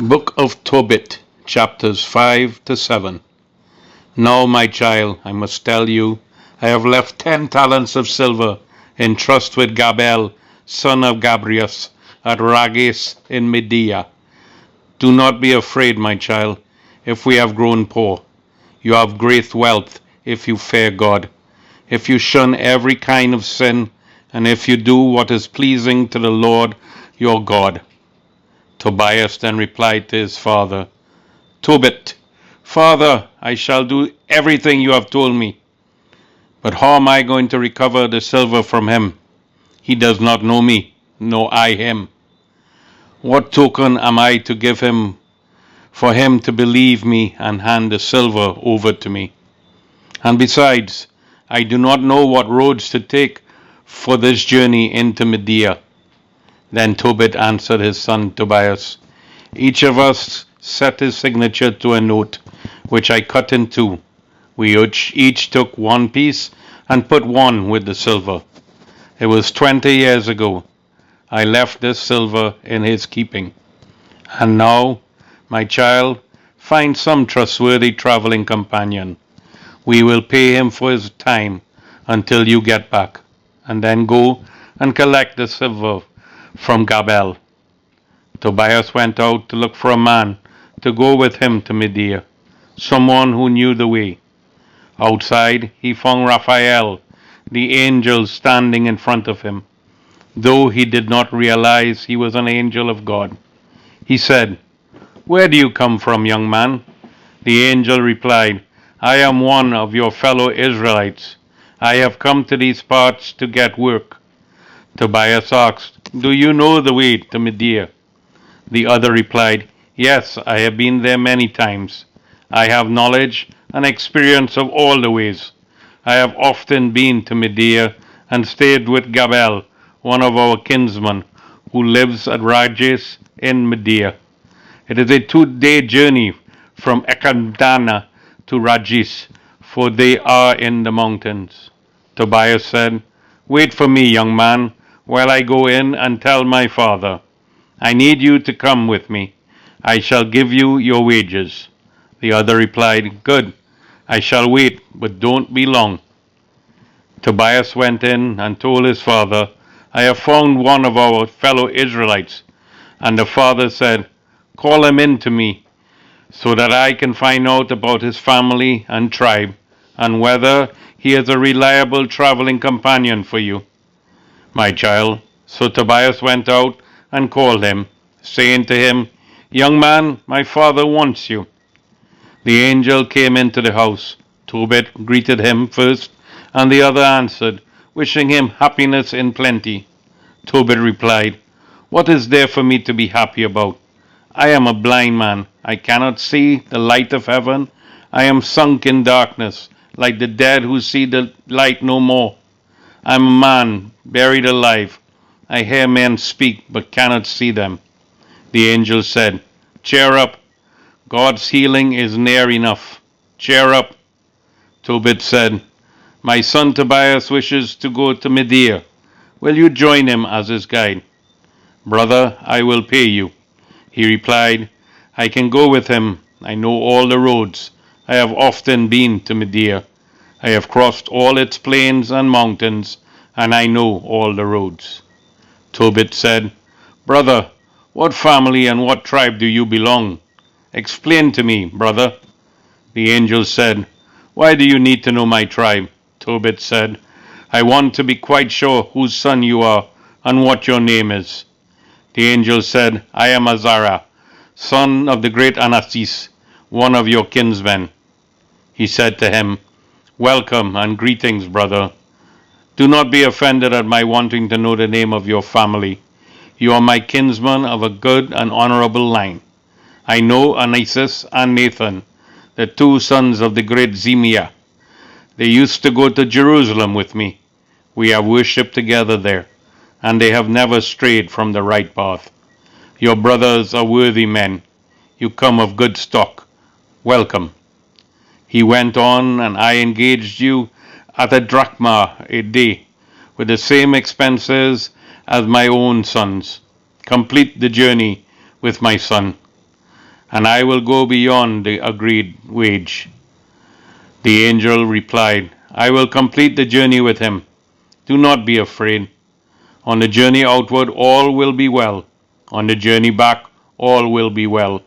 Book of Tobit, chapters 5 to 7. Now, my child, I must tell you, I have left 10 talents of silver in trust with Gabel, son of Gabrias, at Rages in Media. Do not be afraid, my child, if we have grown poor. You have great wealth if you fear God, if you shun every kind of sin, and if you do what is pleasing to the Lord your God. Tobias then replied to his father, Tobit, Father, I shall do everything you have told me. But how am I going to recover the silver from him? He does not know me, nor I him. What token am I to give him for him to believe me and hand the silver over to me? And besides, I do not know what roads to take for this journey into Media. Then Tobit answered his son Tobias, Each of us set his signature to a note, which I cut in two. We each took one piece and put one with the silver. It was 20 years ago. I left this silver in his keeping. And now, my child, find some trustworthy traveling companion. We will pay him for his time until you get back, and then go and collect the silver from Gabel. Tobias went out to look for a man to go with him to Media, someone who knew the way. Outside, he found Raphael, the angel, standing in front of him, though he did not realize he was an angel of God. He said, Where do you come from, young man? The angel replied, I am one of your fellow Israelites. I have come to these parts to get work. Tobias asked, Do you know the way to Media? The other replied, Yes, I have been there many times. I have knowledge and experience of all the ways. I have often been to Media and stayed with Gabel, one of our kinsmen, who lives at Rages in Media. It is a 2-day journey from Ekadana to Rages, for they are in the mountains. Tobias said, Wait for me, young man, while I go in and tell my father. I need you to come with me. I shall give you your wages. The other replied, Good, I shall wait, but don't be long. Tobias went in and told his father, I have found one of our fellow Israelites. And the father said, Call him in to me, so that I can find out about his family and tribe, and whether he is a reliable traveling companion for you. My child. So Tobias went out and called him, saying to him, Young man, my father wants you. The angel came into the house. Tobit greeted him first, and the other answered, wishing him happiness in plenty. Tobit replied, What is there for me to be happy about? I am a blind man. I cannot see the light of heaven. I am sunk in darkness, like the dead who see the light no more. I am a man buried alive. I hear men speak, but cannot see them. The angel said, Cheer up. God's healing is near enough. Cheer up. Tobit said, My son Tobias wishes to go to Media. Will you join him as his guide? Brother, I will pay you. He replied, I can go with him. I know all the roads. I have often been to Media. I have crossed all its plains and mountains, and I know all the roads. Tobit said, Brother, what family and what tribe do you belong? Explain to me, brother. The angel said, Why do you need to know my tribe? Tobit said, I want to be quite sure whose son you are and what your name is. The angel said, I am Azara, son of the great Anassis, one of your kinsmen. He said to him, Welcome and greetings, brother. Do not be offended at my wanting to know the name of your family. You are my kinsman of a good and honorable line. I know Anisus and Nathan, the 2 sons of the great Zemia. They used to go to Jerusalem with me. We have worshipped together there, and they have never strayed from the right path. Your brothers are worthy men. You come of good stock. Welcome. He went on, and I engaged you at a drachma a day, with the same expenses as my own sons. Complete the journey with my son. and I will go beyond the agreed wage." The angel replied, "I will complete the journey with him. Do not be afraid. On the journey outward, all will be well. On the journey back, all will be well.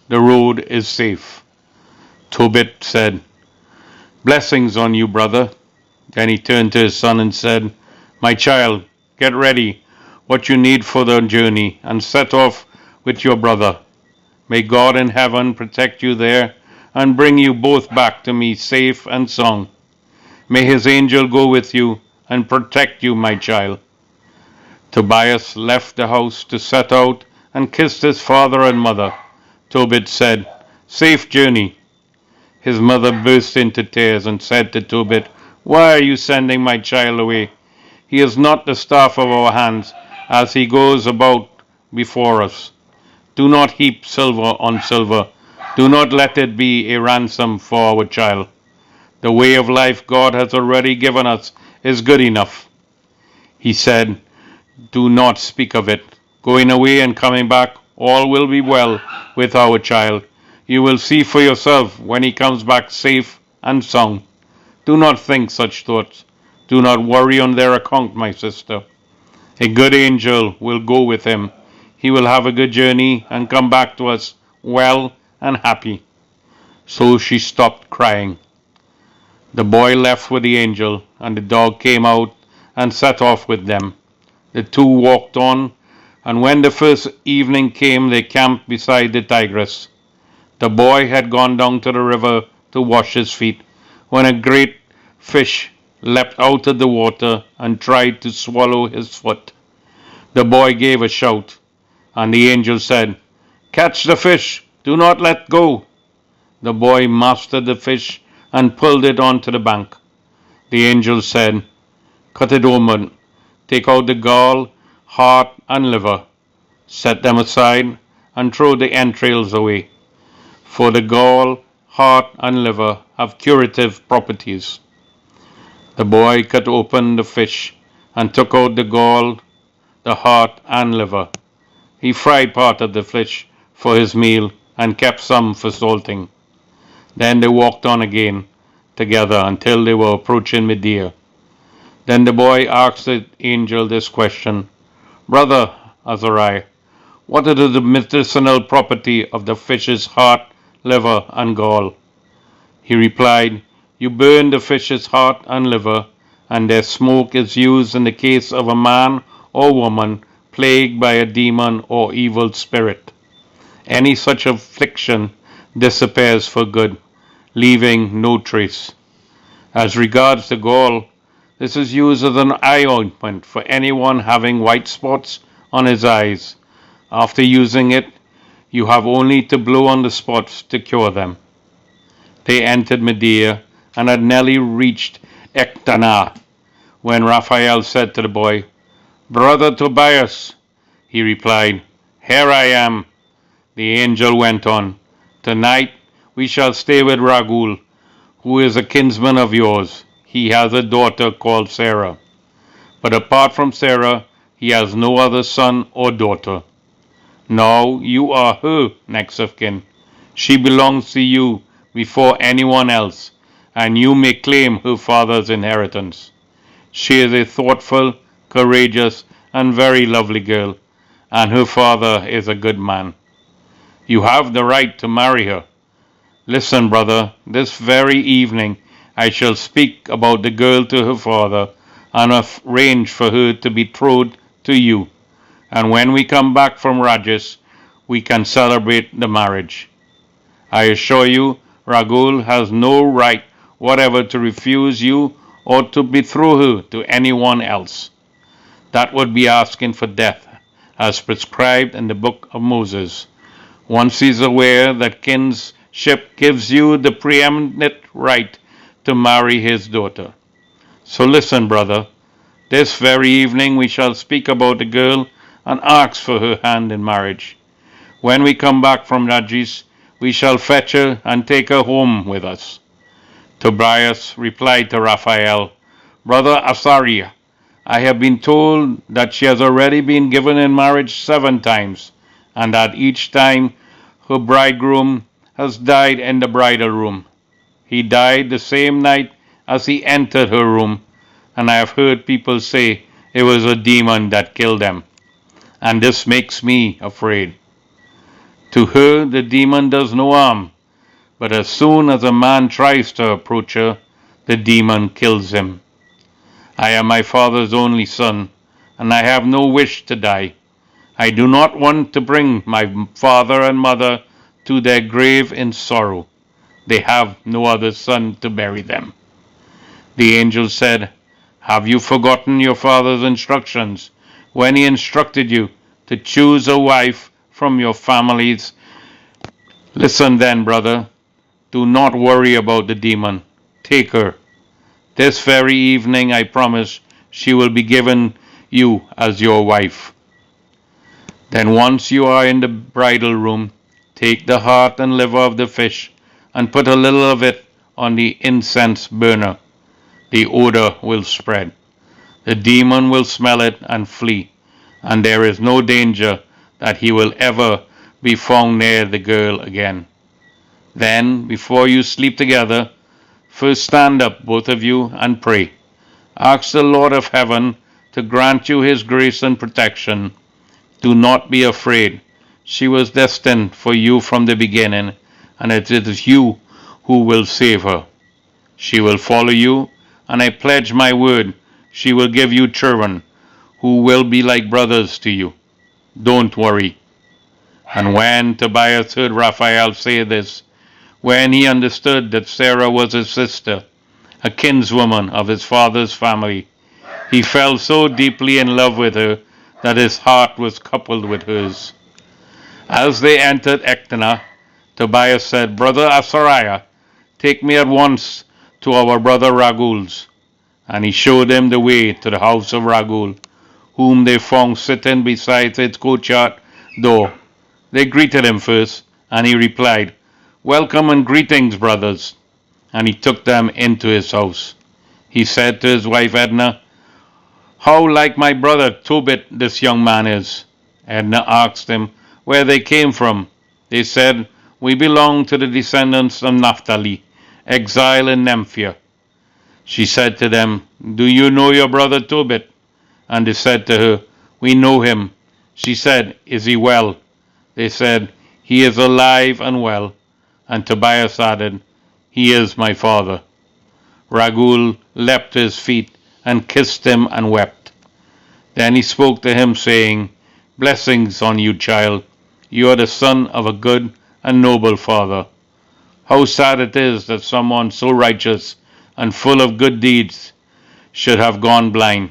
The road is safe." Tobit said, "Blessings on you, brother." Then he turned to his son and said, "My child, get ready what you need for the journey and set off with your brother. May God in heaven protect you there and bring you both back to me safe and sound. May his angel go with you and protect you, my child." Tobias left the house to set out and kissed his father and mother. Tobit said, "Safe journey." His mother burst into tears and said to Tobit, "Why are you sending my child away? He is not the staff of our hands, as he goes about before us. Do not heap silver on silver. Do not let it be a ransom for our child. The way of life God has already given us is good enough." He said, "Do not speak of it. Going away and coming back, all will be well with our child. You will see for yourself when he comes back safe and sound. Do not think such thoughts. Do not worry on their account, my sister. A good angel will go with him. He will have a good journey and come back to us well and happy." So she stopped crying. The boy left with the angel, and the dog came out and set off with them. The two walked on, and when the first evening came, they camped beside the Tigris. The boy had gone down to the river to wash his feet, when a great fish leapt out of the water and tried to swallow his foot. The boy gave a shout, and the angel said, "Catch the fish, do not let go." The boy mastered the fish and pulled it onto the bank. The angel said, "Cut it open, take out the gall, heart, and liver, set them aside, and throw the entrails away, for the gall, heart, and liver have curative properties." The boy cut open the fish and took out the gall, the heart, and liver. He fried part of the fish for his meal and kept some for salting. Then they walked on again together until they were approaching Media. Then the boy asked the angel this question, "Brother Azariah, what is the medicinal property of the fish's heart, liver, and gall?" He replied, "You burn the fish's heart and liver, and their smoke is used in the case of a man or woman plagued by a demon or evil spirit. Any such affliction disappears for good, leaving no trace. As regards the gall, this is used as an eye ointment for anyone having white spots on his eyes. After using it, you have only to blow on the spots to cure them." They entered Media and had nearly reached Ecbatana when Raphael said to the boy, "Brother Tobias." He replied, "Here I am." The angel went on, "Tonight we shall stay with Raguel, who is a kinsman of yours. He has a daughter called Sarah. But apart from Sarah, he has no other son or daughter. Now you are her next of kin. She belongs to you before anyone else, and you may claim her father's inheritance. She is a thoughtful, courageous, and very lovely girl, and her father is a good man. You have the right to marry her. Listen, brother, this very evening I shall speak about the girl to her father and arrange for her to be betrothed to you, and when we come back from Rajas, we can celebrate the marriage. I assure you, Raguel has no right whatever to refuse you or to betroth her to anyone else. That would be asking for death, as prescribed in the Book of Moses. Once he is aware that kinship gives you the preeminent right to marry his daughter. So listen, brother, this very evening we shall speak about the girl and ask for her hand in marriage. When we come back from Rajas, we shall fetch her and take her home with us." Tobias replied to Raphael, "Brother Azariah, I have been told that she has already been given in marriage 7 times, and that each time her bridegroom has died in the bridal room. He died the same night as he entered her room, and I have heard people say it was a demon that killed them, and this makes me afraid. To her, the demon does no harm, but as soon as a man tries to approach her, the demon kills him. I am my father's only son, and I have no wish to die. I do not want to bring my father and mother to their grave in sorrow. They have no other son to bury them. The angel said, Have you forgotten your father's instructions when he instructed you to choose a wife from your families? Listen then, brother. Do not worry about the demon. Take her. This very evening, I promise, she will be given you as your wife. Then once you are in the bridal room, take the heart and liver of the fish and put a little of it on the incense burner. The odor will spread. The demon will smell it and flee, and there is no danger that he will ever be found near the girl again. Then, before you sleep together, first stand up, both of you, and pray. Ask the Lord of heaven to grant you his grace and protection. Do not be afraid. She was destined for you from the beginning, and it is you who will save her. She will follow you, and I pledge my word, she will give you children, who will be like brothers to you. Don't worry. And when Tobias heard Raphael say this, when he understood that Sarah was his sister, a kinswoman of his father's family, he fell so deeply in love with her that his heart was coupled with hers. As they entered Ecbatana, Tobias said, Brother Azariah, take me at once to our brother Raguel's. And he showed them the way to the house of Raguel, whom they found sitting beside its courtyard door. They greeted him first, and he replied, Welcome and greetings, brothers. And he took them into his house. He said to his wife Edna, How like my brother Tobit this young man is. Edna asked him where they came from. They said, We belong to the descendants of Naphtali, exile in Nineveh. She said to them, Do you know your brother Tobit? And they said to her, We know him. She said, Is he well? They said, He is alive and well. And Tobias added, He is my father. Raguel leapt to his feet and kissed him and wept. Then he spoke to him, saying, Blessings on you, child. You are the son of a good and noble father. How sad it is that someone so righteous and full of good deeds should have gone blind.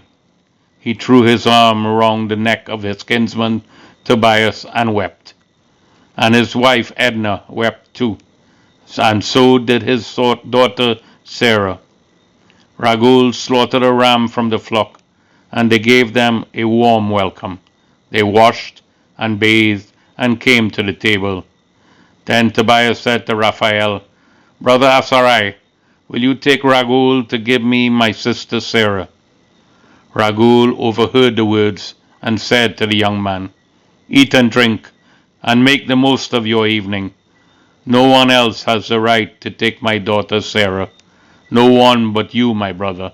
He threw his arm around the neck of his kinsman Tobias and wept. And his wife Edna wept too, and so did his daughter Sarah. Raguel slaughtered a ram from the flock, and they gave them a warm welcome. They washed and bathed and came to the table. Then Tobias said to Raphael, Brother Azariah, will you take Raguel to give me my sister Sarah? Raguel overheard the words and said to the young man, Eat and drink, and make the most of your evening. No one else has the right to take my daughter Sarah. No one but you, my brother.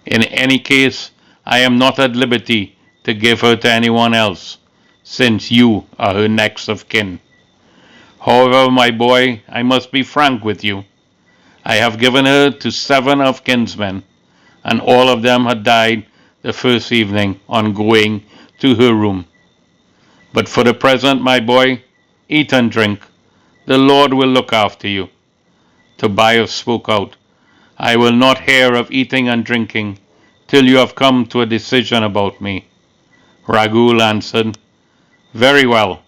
In any case, I am not at liberty to give her to anyone else, since you are her next of kin. However, my boy, I must be frank with you. I have given her to 7 of kinsmen, and all of them had died the first evening on going to her room. But for the present, my boy, eat and drink. The Lord will look after you. Tobias spoke out, I will not hear of eating and drinking till you have come to a decision about me. Raguel answered, Very well.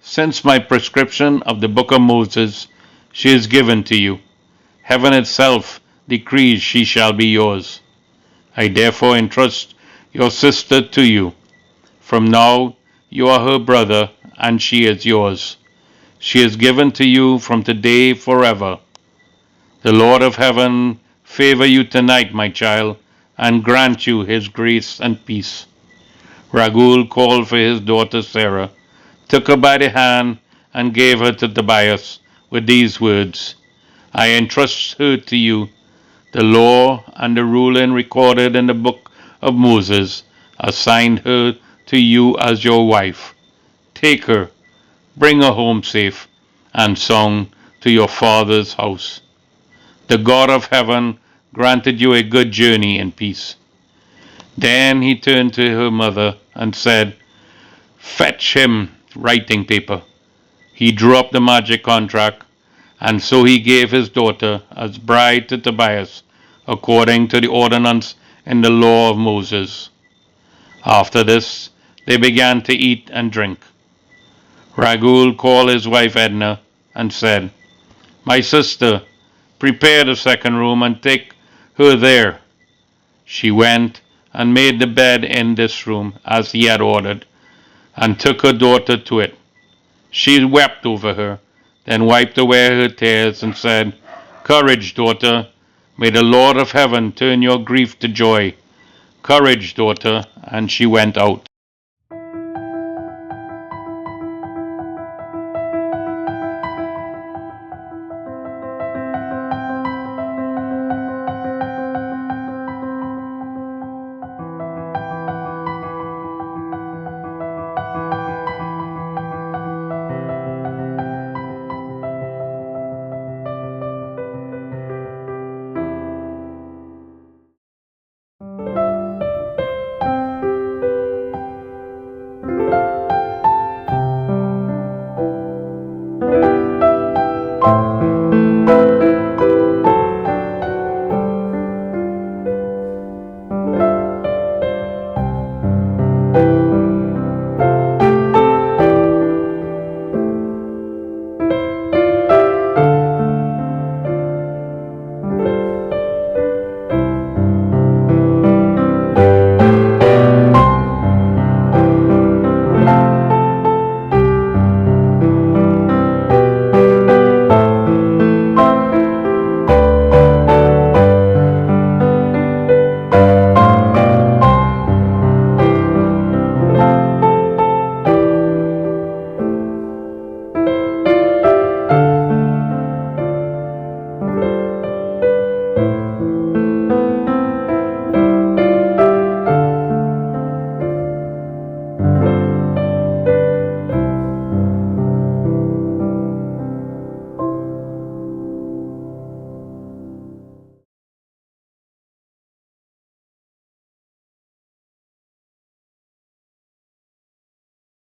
Since my prescription of the Book of Moses, she is given to you. Heaven itself decrees she shall be yours. I therefore entrust your sister to you. From now you are her brother, and she is yours. She is given to you from today forever. The Lord of heaven favor you tonight, my child, and grant you his grace and peace. Raguel called for his daughter Sarah, took her by the hand, and gave her to Tobias with these words, I entrust her to you. The law and the ruling recorded in the book of Moses assigned her to you as your wife. Take her, bring her home safe and sound to your father's house. The God of heaven granted you a good journey in peace. Then he turned to her mother and said, Fetch him writing paper. He drew up the magic contract, and so he gave his daughter as bride to Tobias, according to the ordinance in the law of Moses. After this, they began to eat and drink. Raguel called his wife Edna and said, My sister, prepare the second room and take her there. She went and made the bed in this room as he had ordered, and took her daughter to it. She wept over her, then wiped away her tears and said, Courage, daughter, may the Lord of heaven turn your grief to joy. Courage, daughter, and she went out.